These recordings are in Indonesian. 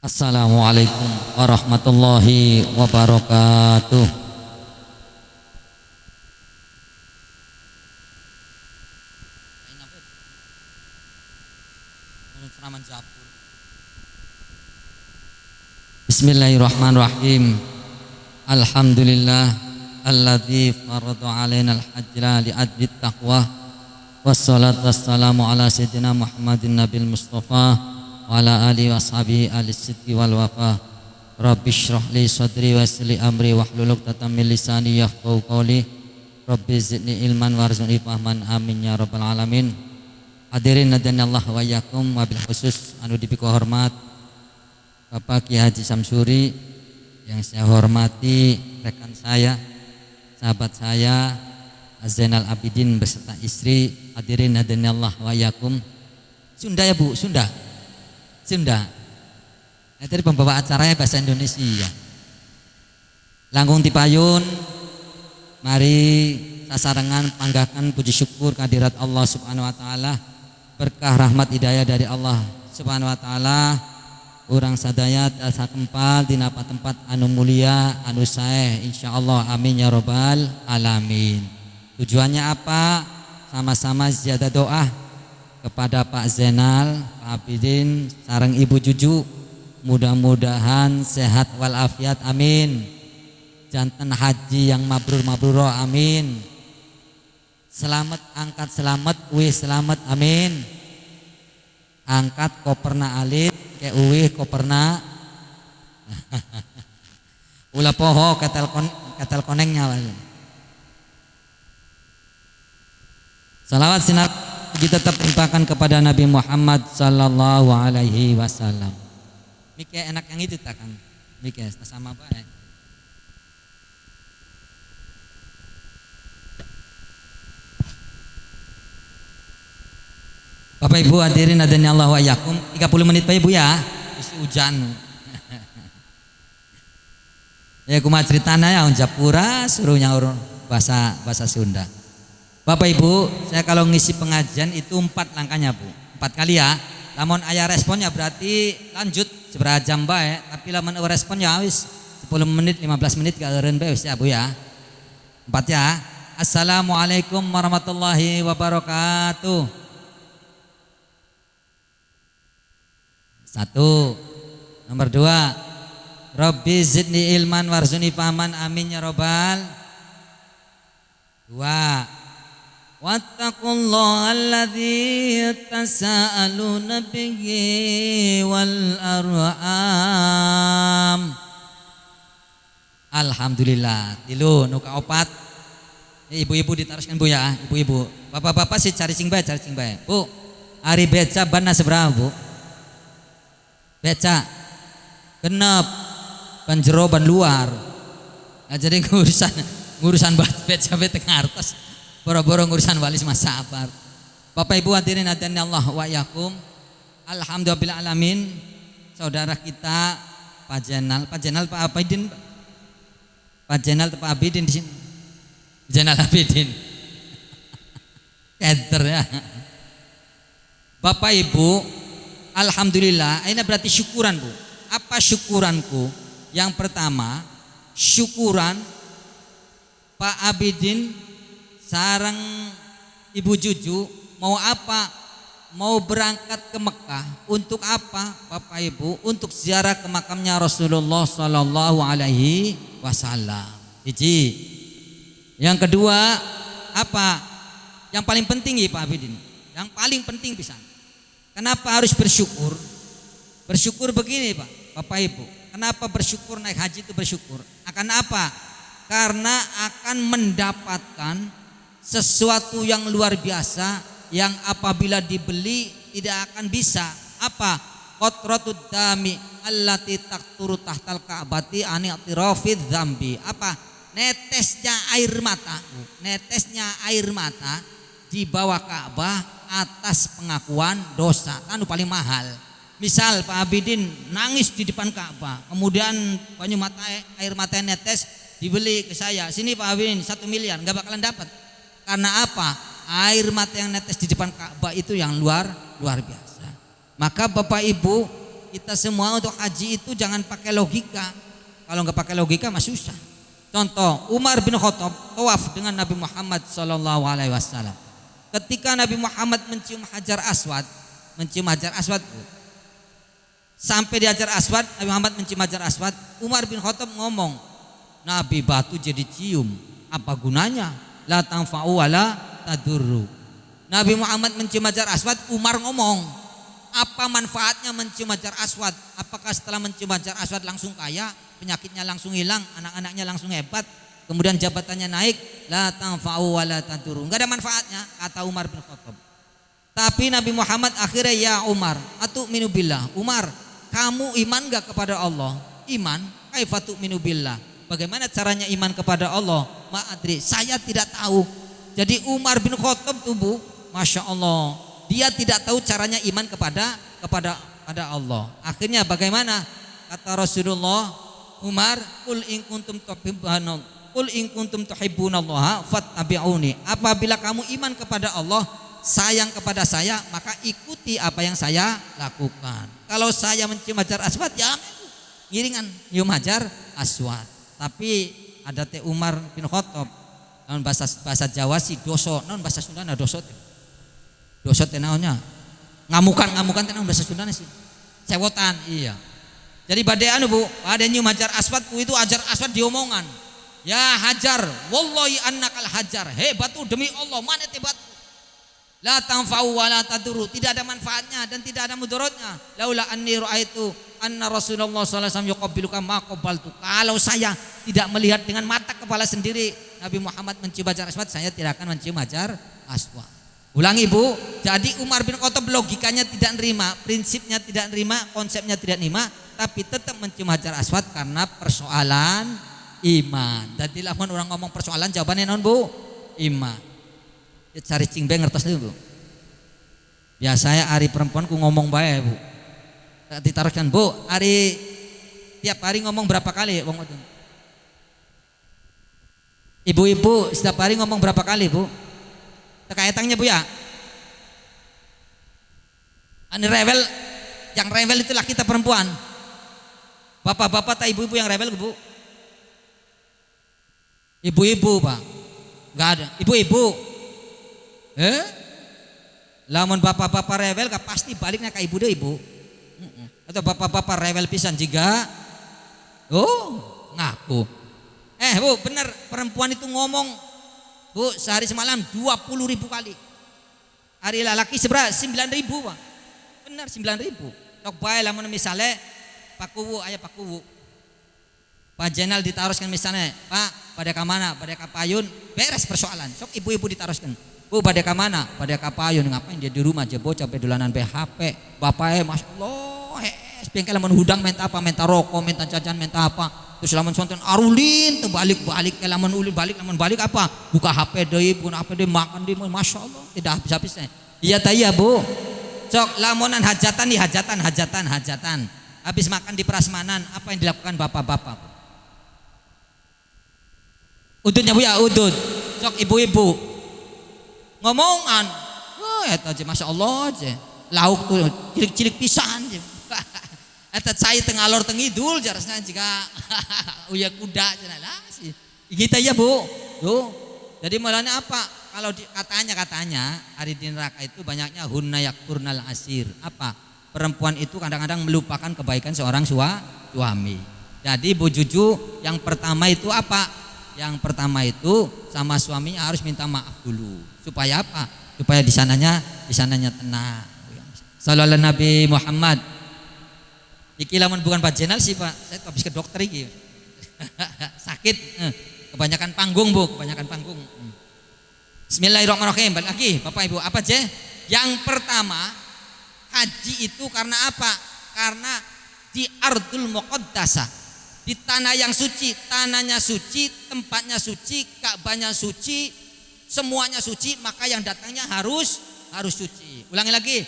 Assalamualaikum warahmatullahi wabarakatuh. Bismillahirrahmanirrahim. Alhamdulillah alladzi farada alaina al-hajra li'adli taqwa wassalatu wassalamu ala sayyidina Muhammadin nabil mustafa wa ala alihi washabihi al-sidqi wal wafa. Rabbi shrah li sadri wa yassir li amri wahlul 'uqdatam min lisani yafqahu qawli. Rabbi zidni ilman warzuqni fahman amin ya rabbal alamin. Hadirin nadani Allah wa iyyakum, wabil khusus anu dipiko hormat Bapak Ki Haji Samsuri, yang saya hormati rekan saya, sahabat saya Zainal Abidin beserta istri. Hadirin nadani Allah wa iyyakum. Sunda ya Bu, Sunda. Sunda. Nah, tadi pembawa acaranya bahasa Indonesia. Langkung tipayun, mari sasarengan panggakan puji syukur kehadirat Allah Subhanahu wa taala, berkah rahmat hidayah dari Allah Subhanahu wa taala. Urang sadaya asa kempal dina tempat anu mulia anu sae insyaallah, amin ya robbal alamin. Tujuannya apa? Sama-sama ziyadah doa kepada Pak Zainal Abidin sareng Ibu Juju, mudah-mudahan sehat walafiat amin. Janten haji yang mabrur amin. Selamat angkat selamat wih selamat amin. Angkat koperna alit ke uwih koperna ulah poho ketel konengnya. Salawat sinar puji tetap limpahkan kepada Nabi Muhammad sallallahu alaihi wasallam. Mike enak yang itu tak Kang? Mike sama baik. Bapak Ibu hadirin adanya Allah wa iyyakum. 30 menit Pak Ibu ya. Isi hujan. Ya kumaha ceritana ya Japura suruh nyaur bahasa Sunda. Bapak Ibu, saya kalau ngisi pengajian itu 4 langkahnya Bu. 4 kali ya. Lamun aya responnya berarti lanjut seberapa jam bae, tapi lamun aya respon ya wis 10 menit 15 menit gak eureun bae wis ya Bu ya. 4 ya. Assalamualaikum warahmatullahi wabarakatuh. 1. Nomor 2, Rabbi zidni ilman warzuni fahman amin ya robbal. 2. Wattaqullaha alladzi tasaaluna bihi wal arham. Alhamdulillah. 3 nu kaopat. Ibu-ibu diteruskan Bu ya, ibu-ibu. Bapak-bapak sih cari sing bae. Bu, hari beca banna seberapa Bu? Beca genep ban jero ban luar. Nah, jadi ngurusan beca tengah artos boro-boro ngurusan walis masa apar. Bapak Ibu hadirin hadirin Allah wa iyyakum. Alhamdulillah alamin. Saudara kita Pak Zainal Pak Abidin. Pak Zainal Pak Abidin di sini. Zainal Abidin. Keder ya. Bapak Ibu, alhamdulillah, ini berarti syukuran Bu. Apa syukuranku? Yang pertama, syukuran Pak Abidin sareng Ibu Juju mau apa? Mau berangkat ke Mekah. Untuk apa Bapak Ibu? Untuk ziarah ke makamnya Rasulullah sallallahu alaihi wasallam. Hiji. Yang kedua, apa? Yang paling penting ya Pak Abidin. Yang paling penting pisan. Kenapa harus bersyukur? Bersyukur begini Bapak Ibu. Kenapa bersyukur naik haji itu bersyukur? Akan apa? Karena akan mendapatkan sesuatu yang luar biasa yang apabila dibeli tidak akan bisa. Apa? Qatratud dami allati taqturu tahtal ka'bati ani atirafid dzambi. Apa? Netesnya air mata. Netesnya air mata di bawah Ka'bah atas pengakuan dosa, kan paling mahal. Misal Pak Abidin nangis di depan Ka'bah, kemudian banyu mata air mata netes dibeli ke saya, sini Pak Abidin 1 miliar, nggak bakalan dapat. Karena apa? Air mata yang netes di depan Ka'bah itu yang luar biasa. Maka Bapak Ibu kita semua untuk haji itu jangan pakai logika. Kalau nggak pakai logika mah susah. Contoh, Umar bin Khattab tawaf dengan Nabi Muhammad SAW. Ketika Nabi Muhammad mencium Hajar Aswad, sampai di Hajar Aswad, Nabi Muhammad mencium Hajar Aswad, Umar bin Khattab ngomong, Nabi batu jadi cium, apa gunanya? La tanfa'u wala tadurru. Nabi Muhammad mencium Hajar Aswad, Umar ngomong, apa manfaatnya mencium Hajar Aswad? Apakah setelah mencium Hajar Aswad langsung kaya, penyakitnya langsung hilang, anak-anaknya langsung hebat, kemudian jabatannya naik? La tanfa'u wala tadurru. Enggak ada manfaatnya, kata Umar bin Khattab. Tapi Nabi Muhammad akhirnya, ya Umar, atu'minu billah. Umar, kamu iman enggak kepada Allah? Iman? Kaifa tu'minu billah? Bagaimana caranya iman kepada Allah? Ma'adri, saya tidak tahu. Jadi Umar bin Khattab tuh Bu, Masya Allah, dia tidak tahu caranya iman kepada Allah. Akhirnya bagaimana? Kata Rasulullah, Umar, qul in kuntum tuhibbunallaha fattabi'uni. Apabila kamu iman kepada Allah, sayang kepada saya, maka ikuti apa yang saya lakukan. Kalau saya mencium Hajar Aswad, ya ngiringan nyium Hajar Aswad. Tapi ada teh Umar bin Khattab, non bahasa Jawa sih doso, non bahasa Sunda na doso teh naonnya ngamukan teh naon bahasa Sunda sih cewotan. Iya, jadi badai anu Bu, badai nyium Hajar Aswad itu Hajar Aswad diomongan, ya Hajar, wallahi annakal Hajar, batu demi Allah mana teh batu, la tanfa'u wa la tadurru, tidak ada manfaatnya dan tidak ada mudaratnya. Laula anni ra'aitu anna Rasulullah sallallahu alaihi wasallam yuqabbiluka ma qabbaltu. Kalau saya tidak melihat dengan mata kepala sendiri Nabi Muhammad mencium Hajar Aswad, saya tidak akan mencium Hajar Aswad. Ulangi Bu, jadi Umar bin Khattab logikanya tidak nerima, prinsipnya tidak nerima, konsepnya tidak nerima, tapi tetap mencium Hajar Aswad karena persoalan iman. Jadi lamun orang ngomong persoalan jawabannya non Bu? Iman. Ya cari cingbeng ngertos dulu Bu. Biasanya hari perempuan ku ngomong bae Bu. Ditaruhkan Bu, tiap hari ngomong berapa kali Bang Odun? Ibu-ibu setiap hari ngomong berapa kali Bu? Tekaitangnya Bu ya. Ani rebel, yang rebel itulah kita perempuan. Bapak-bapak tak ibu-ibu yang rebel Bu? Ibu-ibu Pak, nggak ada. Ibu-ibu, lamun bapak-bapak rebel gak pasti baliknya ke ibu deh ibu. Atau bapak-bapak rewel pisan juga ngaku. Bu bener, perempuan itu ngomong Bu sehari semalam 20.000 kali. Hari lelaki seberapa? 9.000 Pak. Bener 9.000. Tok bae lamun misalnya Pak Kuwu Pak Jenal ditaruhkan misalnya, Pak pada ka mana? Pada ka payun, beres persoalan. Sok ibu-ibu ditaruhkan. Bu pada ka mana? Pada ka payun, ngapain dia di rumah aja bocah pedulanan HP. Bapaknya Masya Allah bengkel lamun hudang minta apa, minta rokok, minta jajan, minta apa. Terus lamun sonten arulin terbalik lamun ulin balik lamun balik apa? Buka HP deui, makan deui, Masya Allah tidak habis-habisnya. Iya ta iya Bu. Sok lamunan hajatan di hajatan. Habis makan di prasmanan, apa yang dilakukan bapak-bapak? Udutnya Bu ya, udut. Sok ibu-ibu ngomongan, eta aja Masya Allah aja. Lauk tuh cilik-cilik pisan aja. Eta cai tengalor tengidul jarasna jika uya kuda cenah sih. Kita ya Bu. Tuh. Jadi malahnya apa? Kalau katanya hari di neraka itu banyaknya hunna yakurnal asir. Apa? Perempuan itu kadang-kadang melupakan kebaikan seorang suami. Jadi Bu Juju yang pertama itu apa? Yang pertama itu sama suaminya harus minta maaf dulu. Supaya apa? Supaya di sananya tenang. Sallallahu Nabi Muhammad. Iki lamun bukan Pak Jenal sih Pak, saya habis ke dokter iki. Sakit, kebanyakan panggung Bu, Bismillahirrahmanirrahim. Balik lagi Bapak Ibu, apa aja? Yang pertama, haji itu karena apa? Karena di ardul muqaddasah, di tanah yang suci, tanahnya suci, tempatnya suci, Ka'bahnya suci, semuanya suci, maka yang datangnya harus suci. Ulangi lagi.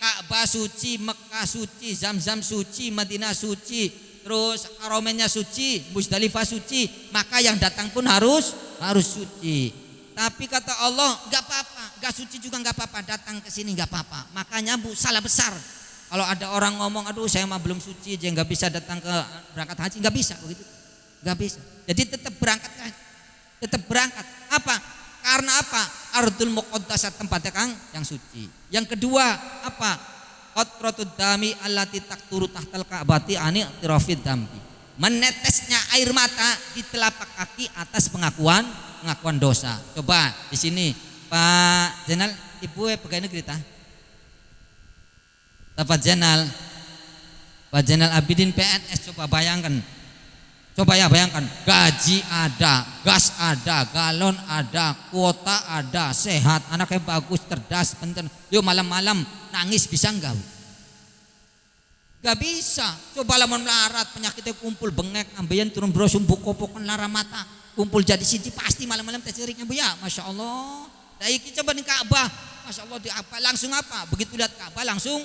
Ka'bah suci, Mekah suci, Zamzam suci, Madinah suci, terus Haramainnya suci, Muzdalifah suci, maka yang datang pun harus suci. Tapi kata Allah, nggak apa-apa, nggak suci juga nggak apa-apa, datang ke sini nggak apa-apa. Makanya Bu, salah besar Kalau ada orang ngomong, aduh saya mah belum suci aja nggak bisa datang ke berangkat haji, nggak bisa begitu, nggak bisa. Jadi tetap berangkat kan, tetap berangkat. Apa? Karena apa? Ardul muqaddasat, tempatnya Kang yang suci. Yang kedua apa? Qatratud dami allati taqturu tahtal ka'bati ani tirafid dambi. Menetesnya air mata di telapak kaki atas pengakuan dosa. Coba di sini Pak Jenal, Ibu pegawai negeri tah? Pak Jenal Abidin PNS, coba bayangkan. Coba ya bayangkan, gaji ada, gas ada, galon ada, kuota ada, sehat, anaknya bagus, cerdas, pintar. Yuk malam-malam nangis bisa enggak? Gak bisa. Coba lamun melarat, penyakitnya kumpul, bengek, ambeien turun brosum, bukopokan lara mata, kumpul jadi siji, pasti malam-malam terceriknya Bu ya. Masya Allah. Daiki coba di Ka'bah, Masya Allah, di apa? Langsung apa? Begitu lihat Ka'bah langsung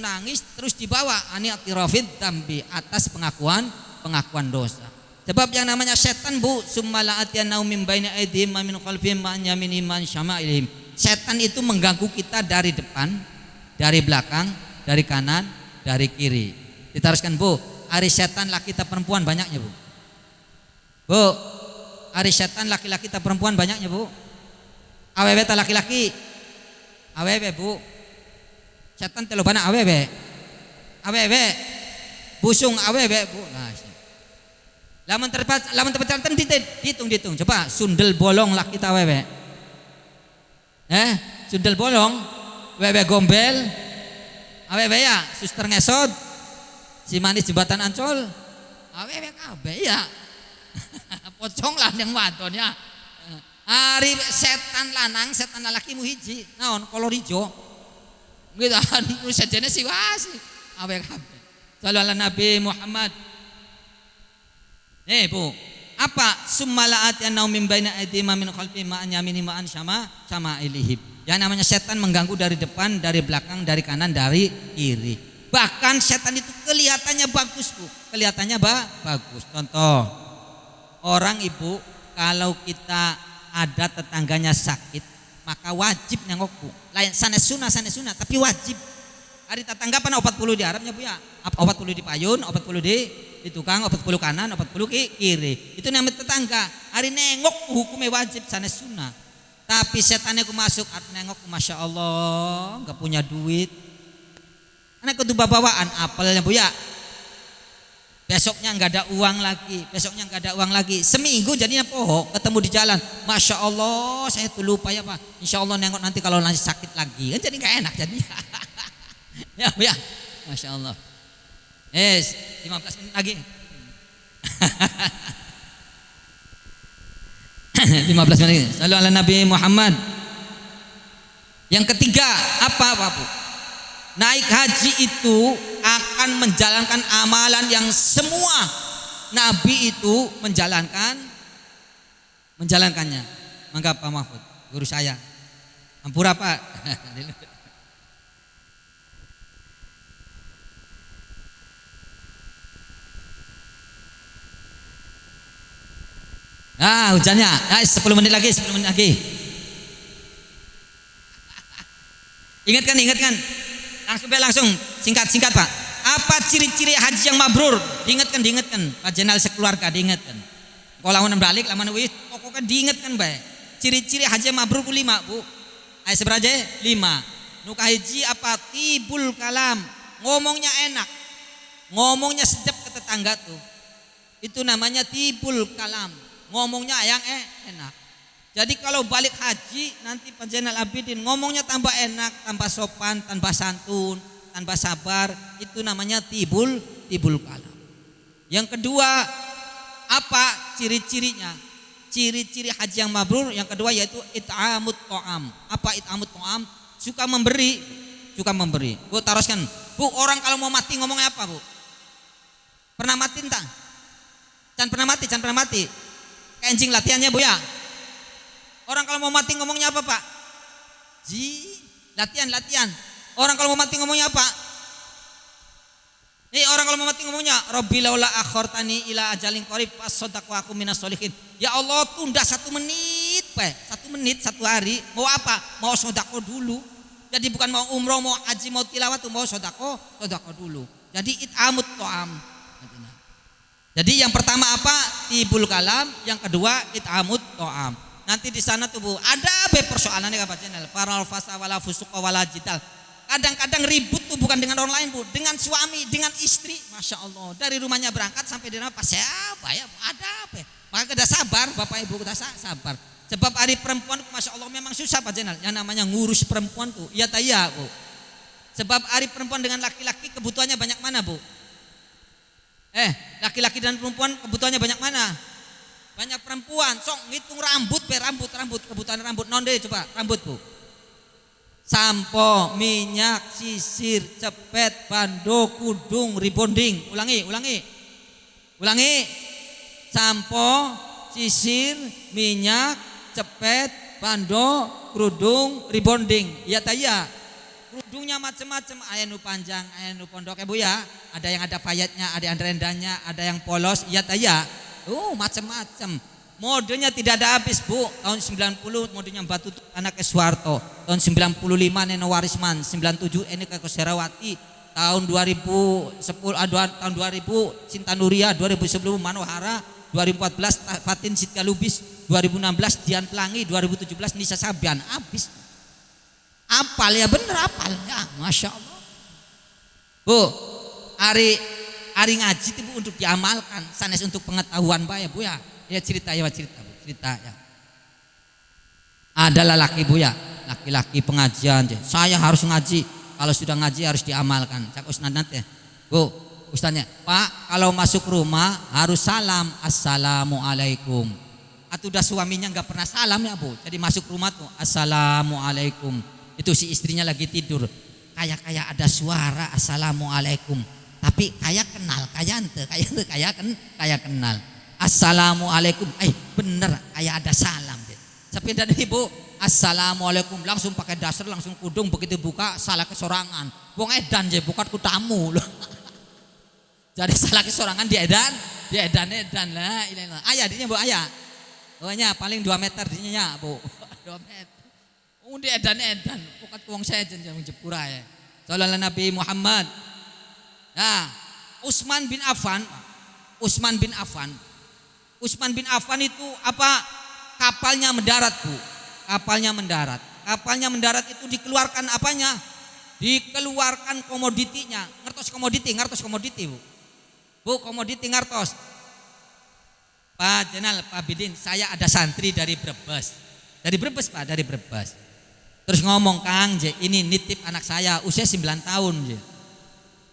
nangis, terus dibawa ani atirafid dambi, atas pengakuan dosa. Sebab yang namanya setan Bu, summala atiyana min baini aydihim wa min khalfihim wa an yaminihim wa an syama'ilihim. Setan itu mengganggu kita dari depan, dari belakang, dari kanan, dari kiri. Diteruskan Bu, ari setan laki kita perempuan banyaknya Bu. Bu, ari setan laki-laki kita perempuan banyaknya Bu. Awewe ta laki-laki. Awewe Bu. Setan telo bana awewe. Awewe. Busung awewe Bu. Nah, lamun tepat dihitung coba sundel bolong laki ta wewe. Sundel bolong wewe gombel awewe ya suster ngesot si manis jembatan Ancol awewe kabeh ya. Pocong lanang wadon ya. Ari setan lanang setan lalaki muhiji naon kolor ijo gitu anu sajane si wasi awewe kabeh. Sallallahu Nabi Muhammad. Bu, apa summalaat yang min baina aydihim min khalfihim ma an yaminihim ma an syama'ilihim. Yang namanya setan mengganggu dari depan, dari belakang, dari kanan, dari kiri. Bahkan setan itu kelihatannya bagus Bu, kelihatannya bagus. Contoh, orang Ibu kalau kita ada tetangganya sakit, maka wajib nengok Bu. Lain sanes sunah, tapi wajib. Hari tetangga pana 40 di Arabnya Bu ya. 40 di payun, 40 di tukang, 40 kanan, 40 kiri. Itu namanya tetangga. Hari nengok hukumnya wajib sanes sunnah. Tapi setannya ku masuk, nengok Masya Allah, nggak punya duit. Karena kudu bawaan apelnya Bu ya. Besoknya nggak ada uang lagi. Seminggu jadinya pohon ketemu di jalan. Masya Allah, saya tuh lupa ya Pak. Insya Allah nengok nanti kalau nanti sakit lagi. Kan jadi nggak enak jadinya. Ya Bu ya. Masya Allah. 15 menit lagi. 15 menit. Sallu ala Nabi Muhammad. Yang ketiga apa Bu? Naik haji itu akan menjalankan amalan yang semua Nabi itu menjalankannya. Mangga Pak Mahfud, guru saya. Ampura Pak. Hujannya. 10 menit lagi. Ingatkan. Langsung singkat Pak. Apa ciri-ciri haji yang mabrur? Diingatkan Pak Jenal sekeluarga diingatkan. Kalau lamun balik lamun wis pokoknya diingatkan bae. Ciri-ciri haji yang mabrur ku 5 Bu. Ayo seberaja 5. Nu kahiji apa? Tibul kalam. Ngomongnya enak. Ngomongnya sedap ke tetangga tuh. Itu namanya tibul kalam. Ngomongnya yang enak. Jadi kalau balik haji nanti Pak Zainal Abidin ngomongnya tambah enak, tambah sopan, tambah santun, tambah sabar. Itu namanya tibul kalam. Yang kedua apa ciri-cirinya? Ciri-ciri haji yang mabrur yang kedua yaitu it'amut ta'am. Apa it'amut ta'am? Suka memberi. Bu teruskan. Bu, orang kalau mau mati ngomongnya apa Bu? Pernah mati entah? Jangan pernah mati. Kencing latihannya Bu ya. Orang kalau mau mati ngomongnya apa Pak? Latihan. Orang kalau mau mati ngomongnya apa? Orang kalau mau mati ngomongnya Rabbi laula akhartani ila ajalin qarib fasaddaq wa aku minas sholihin. Ya Allah tunda 1 menit Pak. 1 menit 1 hari. Mau apa? Mau sedekah dulu. Jadi bukan mau umroh, mau haji, mau tilawat, mau sodako dulu. Jadi it'amut to'am. Jadi yang pertama apa? Tibul kalam, yang kedua it'amut to'am. Nanti di sana tuh Bu, ada persoalannya Pak channel. Paral fasa wala fusuqa wala jidal. Kadang-kadang ribut tuh bukan dengan orang lain Bu, dengan suami, dengan istri. Masya Allah, dari rumahnya berangkat sampai di rumah pas siapa ya Bu, ada apa? Maka kita sabar, Bapak Ibu kita sabar. Sebab hari perempuan, Masya Allah memang susah Pak Jenal. Yang namanya ngurus perempuan tuh, ya taya Bu. Sebab hari perempuan dengan laki-laki kebutuhannya banyak mana Bu? Laki-laki dan perempuan kebutuhannya banyak mana? Banyak perempuan. Sok ngitung rambut, rambut kebutuhan rambut. Nonde coba rambut Bu. Sampo, minyak, sisir, cepet, bando, kudung, rebonding. Ulangi. Sampo, sisir, minyak, cepet, bando, kerudung, rebonding. Ya taya. Kerudungnya macam-macam, aya nu panjang, aya nu pondok ya Bu ya. Ada yang ada payetnya, ada yang rendahnya, ada yang polos. Ya taya. Macam-macam. Modenya tidak ada habis Bu. Tahun 90 modenya Batu anak Soeharto. Tahun 95 Neno Warisman, 97 Enika Koserawati. Tahun 2010 tahun 2000 Cinta Nuria, 2010 Manohara, 2014 Fatin Sitka Lubis, 2016 Dian Pelangi, 2017 Nisa Sabian. Habis. Apal ya, bener apal ya, Masya Allah. Bu, hari ngaji itu Bu untuk diamalkan, sanes untuk pengetahuan ya Bu ya. Ya cerita Bu, cerita ya. Ada laki Bu ya, laki-laki pengajian. Saya harus ngaji, kalau sudah ngaji harus diamalkan. Cak Ustaz nanti Bu, Ustaznya, Pak kalau masuk rumah harus salam, assalamualaikum. Atau udah suaminya nggak pernah salam ya Bu, jadi masuk rumah tuh assalamualaikum. Itu si istrinya lagi tidur, kayak ada suara assalamualaikum, tapi kayak kenal. Assalamualaikum, bener kayak ada salam. Tapi dari Ibu assalamualaikum langsung pakai dasar, langsung kudung, begitu buka salah kesorangan. Wong edan je, bukan ku tamu loh. Jadi salah kesorangan dia edan lah. Ayah dinya Bu, ayah. Pokoknya paling 2 meter dinya Bu. 2 meter. Dia edan, bukan wong saya jangan jepura ya. Sallallahu Nabi Muhammad. Nah, Utsman bin Affan itu apa? Kapalnya mendarat Bu. Kapalnya mendarat itu dikeluarkan apanya? Dikeluarkan komoditinya. Ngertos komoditi Bu. Bu, komoditi ngertos. Pak Jenal, Pak Bidin, saya ada santri dari Brebes. Dari Brebes. Terus ngomong, Kang, ini nitip anak saya usia 9 tahun.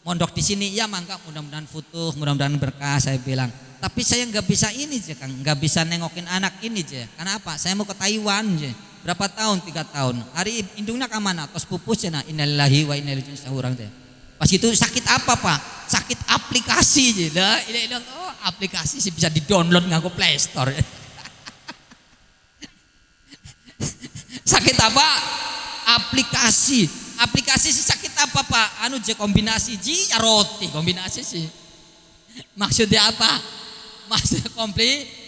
Mondok di sini ya, mangga mudah-mudahan futuh, mudah-mudahan berkah, saya bilang. Tapi saya nggak bisa ini Kang, nggak bisa nengokin anak ini Karena apa? Saya mau ke Taiwan Berapa tahun? 3 tahun. Hari indungnya ke mana? Tos pupus innalillahi wa inna ilaihi raji'un. Pas itu sakit apa Pak? Sakit aplikasi aplikasi sih bisa di-download nganggo Play Store. Sakit apa? Aplikasi sih sakit apa Pak? Kombinasi ya roti kombinasi sih. Maksudnya apa? Maksudnya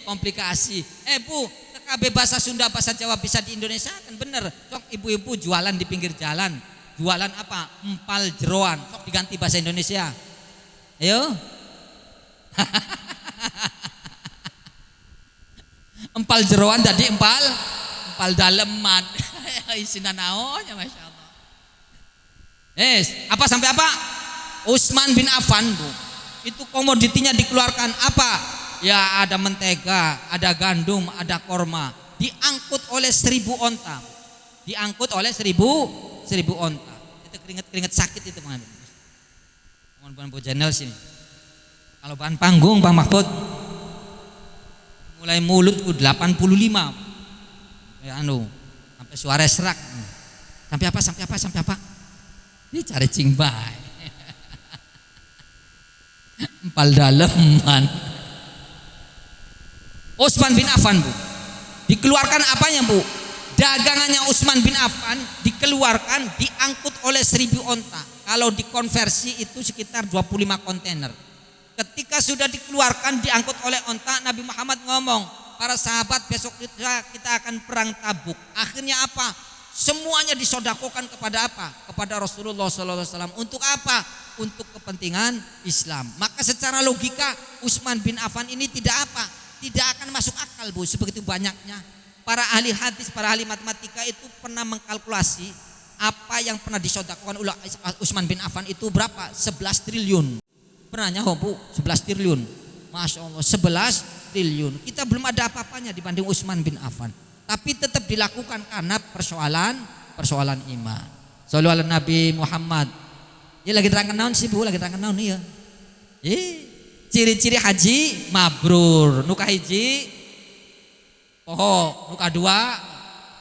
komplikasi. Bu, TKB bahasa Sunda bahasa Jawa bisa di Indonesia kan bener. Sok ibu-ibu jualan di pinggir jalan. Jualan apa? Empal jeroan. Sok diganti bahasa Indonesia. Ayo. Empal jeroan jadi empal daleman. Isinan naonnya Masya Allah. Apa sampai apa? Utsman bin Affan Bu. Itu komoditinya dikeluarkan apa? Ya ada mentega, ada gandum, ada korma. Diangkut oleh 1000 onta. Diangkut oleh 1000 onta. Itu keringet sakit itu teman-teman Bu Jenel sini. Kalau bahan panggung Bang Mahfud mulai mulutku 85. Ya sampai suara serak. Sampai apa? Ini cari cingbai. Empal daleman. Utsman bin Affan Bu. Dikeluarkan apanya Bu? Dagangannya Utsman bin Affan dikeluarkan, diangkut oleh 1000 onta. Kalau dikonversi itu sekitar 25 kontainer. Ketika sudah dikeluarkan, diangkut oleh onta, Nabi Muhammad ngomong, para sahabat besok kita akan perang Tabuk. Akhirnya apa? Semuanya disodakokan kepada apa? Kepada Rasulullah SAW. Untuk apa? Untuk kepentingan Islam. Maka secara logika Utsman bin Affan ini tidak apa? Tidak akan masuk akal, Bu. Sebegitu banyaknya para ahli hadis, para ahli matematika itu pernah mengkalkulasi apa yang pernah disodakokan oleh Utsman bin Affan itu berapa? 11 triliun. Pernah nyaho, Bu? 11 triliun. Masya Allah, 11 triliun. Kita belum ada apa-apanya dibanding Utsman bin Affan. Tapi tetap dilakukan karena persoalan iman. Shallu ala Nabi Muhammad. Ya lagi terangkan naon sih, Bu? Lagi terangkan naon ya? Ciri-ciri haji mabrur. Nuka hiji poho, nuka dua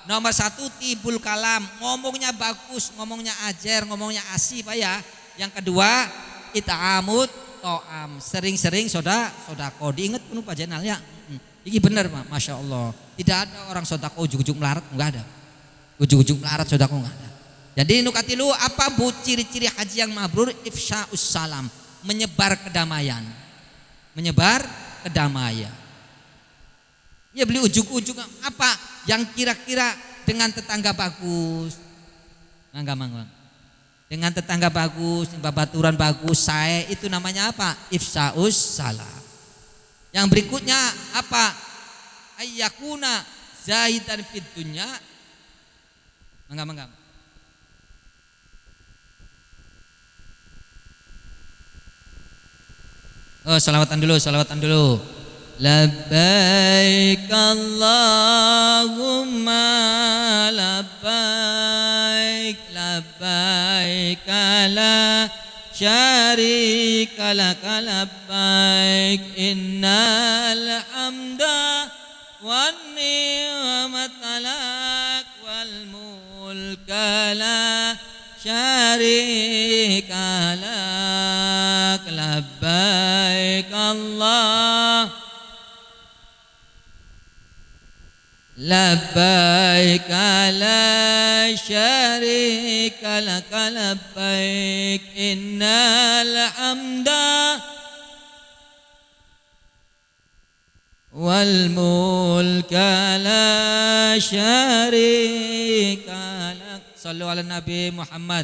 nomor 1 tibul kalam, ngomongnya bagus, ngomongnya ajer, ngomongnya asih Pak ya. Yang kedua ita'amud to'am, sering-sering sodako. Diingat penuh Pak Jenal ya. Ini benar Pak, Masya Allah. Tidak ada orang sodako ujuk-ujuk melarat, enggak ada. Ujuk-ujuk melarat sodako enggak ada. Jadi nukatilu apa Bu ciri-ciri haji yang mabrur? Ifsya'us salam, menyebar kedamaian. Menyebar kedamaian. Ya beli ujuk-ujuk apa yang kira-kira dengan tetangga bagus. Mangga. Dengan tetangga bagus, babaturan bagus, saya itu namanya apa? Ifsya'us salam. Yang berikutnya apa? Ayyakuna zahidan fid dunya. Mangga. Oh, salawatan dulu. Labbaik Allahumma labbaik, labbaik la syarika lak labbaik, innal hamda wan ni'mata lak wal mulka la syarika lak, labbaik Allah labbaik la syarika lak labbaik, innal hamda wal mulka la syarika lak. Shallu ala Nabi Muhammad.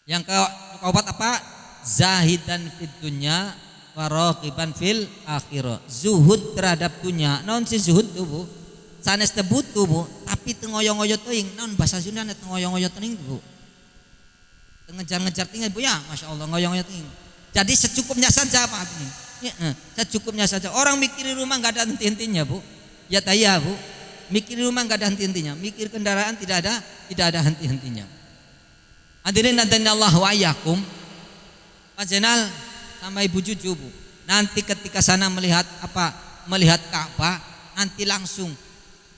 Yang keempat apa? Zahidan fid dunya wa raqiban fil akhirah. Zuhud terhadap dunia. Naon si zuhud tuh Bu? Sanes teu butuh Bu, tapi teu ngoyo-ngoyo teuing. Naon bahasa Sunda teu ngoyo-ngoyo teuing Bu? Teu ngejar-ngejar teuing Bu ya, Masya Allah ngoyo-ngoyo teuing. Jadi secukupnya saja Pak ini. Secukupnya saja. Orang mikir di rumah enggak ada henti-hentinya Bu. Ya taya Bu. Mikir di rumah enggak ada henti-hentinya. Mikir kendaraan tidak ada henti-hentinya. Hadirin Allah wa iyyakum. Pak Jenal sama Ibu Juju Bu, nanti ketika sana melihat Ka'bah, nanti langsung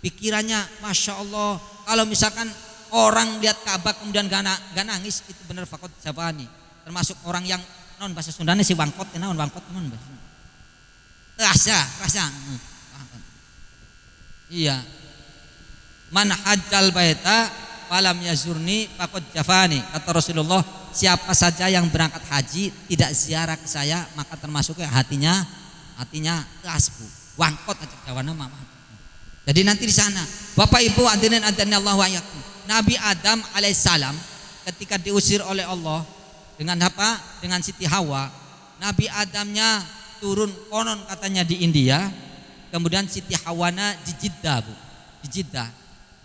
pikirannya Masya Allah. Kalau misalkan orang lihat Ka'bah kemudian gak nangis, itu benar fakot jabani. Termasuk orang yang non bahasa Sundanya si wangkot, naon wangkot non bahasa rasa. Iya. Man hajjal baita falam yazurni fakot jafani, kata Rasulullah. Siapa saja yang berangkat haji tidak ziarah ke saya, maka termasuk hatinya kasbu, wangkot aja jawana mama. Jadi nanti di sana Bapak Ibu hadirin Allah wa iyyakum, Nabi Adam alaihissalam ketika diusir oleh Allah dengan apa? Dengan Siti Hawa. Nabi Adamnya turun konon katanya di India, kemudian Siti Hawana di Jeddah Bu, di Jeddah.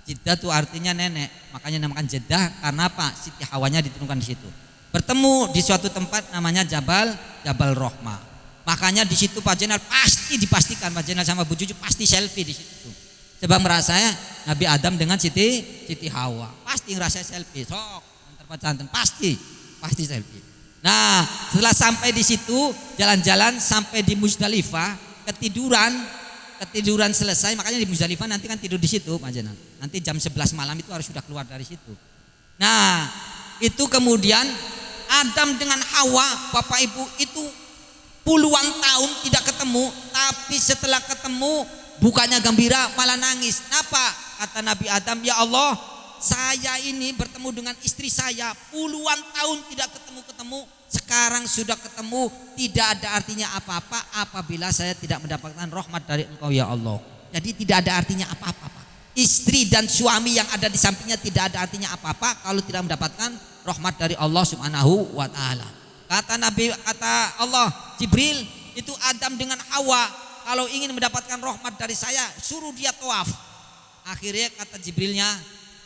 Jeddah itu artinya nenek, makanya namakan Jeddah karena apa? Siti Hawanya diturunkan di situ. Bertemu di suatu tempat namanya Jabal Rohmah. Makanya di situ Pak Jenal pasti dipastikan Pak Jenal sama Bu Juju pasti selfie di situ. Coba merasa ya Nabi Adam dengan Siti Hawa, pasti ngerasa selfie. Sok antar pacanten pasti selfie. Nah, setelah sampai di situ jalan-jalan sampai di Muzdalifah, ketiduran selesai, makanya di Muzdalifah nanti kan tidur di situ Pak Jenal. Nanti jam 11 malam itu harus sudah keluar dari situ. Nah, itu kemudian Adam dengan Hawa, Bapak Ibu itu puluhan tahun tidak ketemu, tapi setelah ketemu bukannya gembira malah nangis. Kenapa? Kata Nabi Adam, ya Allah, saya ini bertemu dengan istri saya puluhan tahun tidak ketemu, sekarang sudah ketemu, tidak ada artinya apa-apa apabila saya tidak mendapatkan rahmat dari Engkau ya Allah. Jadi tidak ada artinya apa-apa. Istri dan suami yang ada di sampingnya tidak ada artinya apa-apa kalau tidak mendapatkan rahmat dari Allah Subhanahu wa taala. Kata Allah, Jibril, itu Adam dengan Hawa kalau ingin mendapatkan rahmat dari saya suruh dia tawaf. Akhirnya kata Jibrilnya,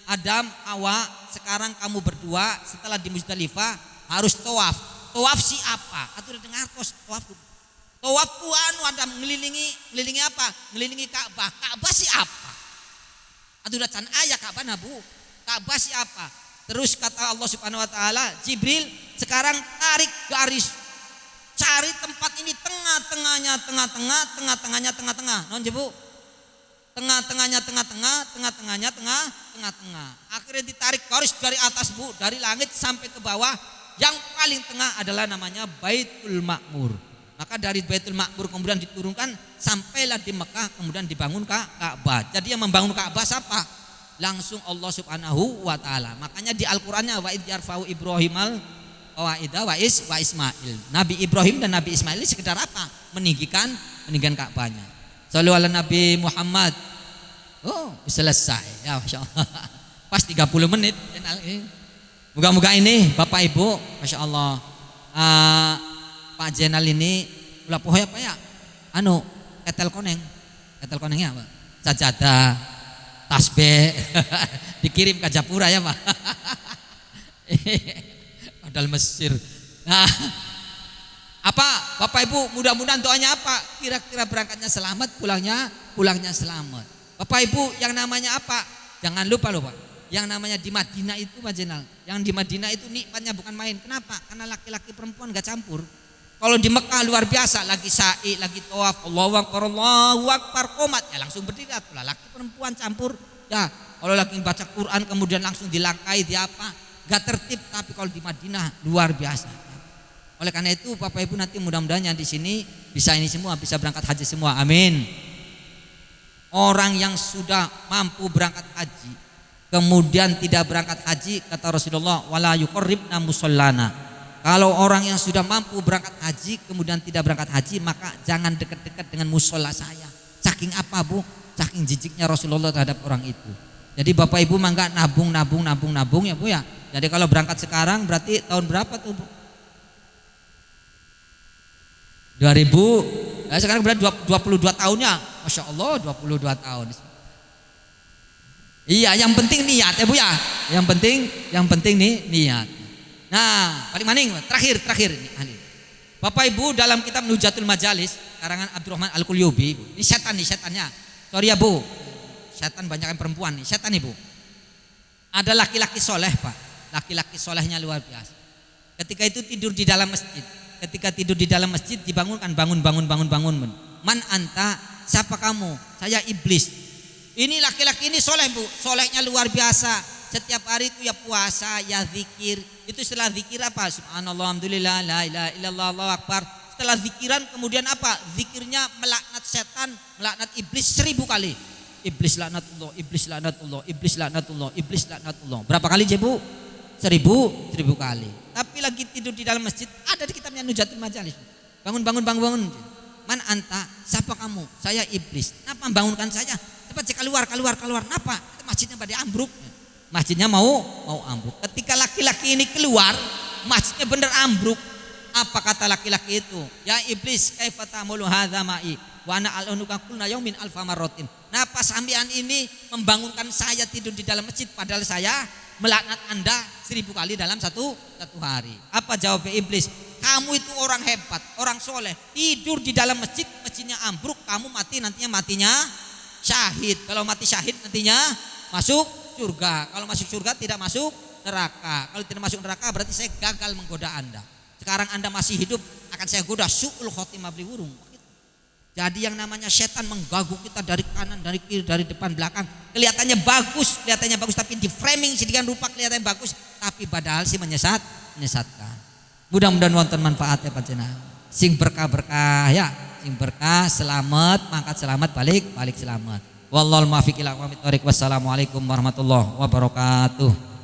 Adam, Hawa, sekarang kamu berdua setelah di Muzdalifah harus tawaf. Tawaf siapa? Atau dengar tawaf. Tawaf tu Adam ngelilingi apa? Ngelilingi Ka'bah. Ka'bah siapa? Atau udah can ayah Ka'bah nabu. Ka'bah siapa? Terus kata Allah Subhanahu wa taala, Jibril, sekarang tarik garis. Cari tempat ini tengah-tengahnya. Non Jebu. Tengah-tengahnya. Akhirnya ditarik garis dari atas, Bu, dari langit sampai ke bawah. Yang paling tengah adalah namanya Baitul Ma'mur. Maka dari Baitul Ma'mur kemudian diturunkan sampailah di Mekah, kemudian dibangun Ka'bah. Jadi yang membangun Ka'bah siapa? Langsung Allah Subhanahu wa taala. Makanya di Al-Qur'annya wa id yarfa'u Ibrahimal qawaida wa Ismail. Nabi Ibrahim dan Nabi Ismail ini sekedar apa? Meninggikan Ka'bahnya. Shallu ala Nabi Muhammad. Oh, selesai. Ya, masyaallah. Pas 30 menit. Moga-moga ini Bapak Ibu, Masya Allah, Pak Jenal ini ulah pohoy apa ya? Ketel konengnya apa? Sajadah, tasbih, dikirim ke Japura ya Pak. Padahal Mesir. Nah, apa Bapak Ibu, mudah-mudahan doanya apa? Kira-kira berangkatnya selamat, pulangnya selamat. Bapak Ibu, yang namanya apa? Jangan lupa yang namanya di Madinah itu Pak Jenal. Yang di Madinah itu nikmatnya bukan main. Kenapa? Karena laki-laki perempuan gak campur. Kalau di Mekah luar biasa, lagi sa'i, lagi tawaf, Allahu Akbar, qomat, ya langsung berdiri. Laki perempuan campur. Ya, kalau lagi baca Quran kemudian langsung dilangkai, dia apa? Gak tertib. Tapi kalau di Madinah luar biasa. Oleh karena itu Bapak Ibu nanti mudah-mudahan di sini bisa ini semua, bisa berangkat haji semua. Amin. Orang yang sudah mampu berangkat haji kemudian tidak berangkat haji, kata Rasulullah, wala yuqarribna musallana. Kalau orang yang sudah mampu berangkat haji kemudian tidak berangkat haji, maka jangan dekat-dekat dengan musola saya. Saking apa, Bu? Saking jijiknya Rasulullah terhadap orang itu. Jadi Bapak Ibu mangga nabung ya, Bu ya. Jadi kalau berangkat sekarang berarti tahun berapa tuh, Bu? 2000. Nah, sekarang berarti 22 tahunnya. Masya Allah, 22 tahun. Iya, yang penting niat ya Bu ya. Yang penting nih niat. Nah, paling maning terakhir ini. Bapak Ibu, dalam kitab Nujatul Majalis karangan Abdurrahman Al-Qulyubi, ini setannya. Sorry ya Bu. Setan banyak yang perempuan nih, setan nih Bu. Ada laki-laki soleh Pak. Laki-laki solehnya luar biasa. Ketika itu tidur di dalam masjid. Ketika tidur di dalam masjid dibangunkan, bangun. Man anta, siapa kamu? Saya iblis. Ini laki-laki ini soleh Bu, solehnya luar biasa. Setiap hari itu ya puasa, ya zikir. Itu setelah zikir apa? Subhanallah, alhamdulillah, la ilaha illallah, Allahu akbar. Setelah zikiran kemudian apa? Zikirnya melaknat setan, melaknat iblis 1000 kali. Iblis laknatullah, iblis laknatullah, iblis laknatullah, iblis laknatullah. Berapa kali Bu? 1000 kali. Tapi lagi tidur di dalam masjid, ada di kitabnya Nujatul Majalis. Bangun. Man anta, siapa kamu? Saya iblis. Kenapa membangunkan saya? Cepat keluar. Kenapa? Masjidnya pada ambruk. Masjidnya mau ambruk. Ketika laki-laki ini keluar, masjidnya benar ambruk. Apa kata laki-laki itu? Ya iblis, kaifa ta'mulu hadza ma'i wa ana al'unuka kulna yaumin alfa marratin. Napa sampean ini membangunkan saya tidur di dalam masjid padahal saya melaknat Anda 1000 kali dalam satu hari. Apa jawab iblis? Kamu itu orang hebat, orang soleh, tidur di dalam masjid, masjidnya ambruk, kamu mati nantinya matinya syahid. Kalau mati syahid nantinya masuk surga. Kalau masuk surga tidak masuk neraka. Kalau tidak masuk neraka berarti saya gagal menggoda Anda. Sekarang Anda masih hidup, akan saya goda, su'ul khotimah beli burung. Jadi yang namanya setan mengganggu kita dari kanan, dari kiri, dari depan, belakang. Kelihatannya bagus, tapi di framing sedemikian rupa kelihatannya bagus, tapi padahal sih menyesatkan. Mudah-mudahan wonten manfaatnya panjenengan. Sing berkah ya, sing berkah, selamat, mangkat selamat, balik selamat. Wallahul muwaffiq ila aqwamit thoriq. Wassalamualaikum warahmatullahi wabarakatuh.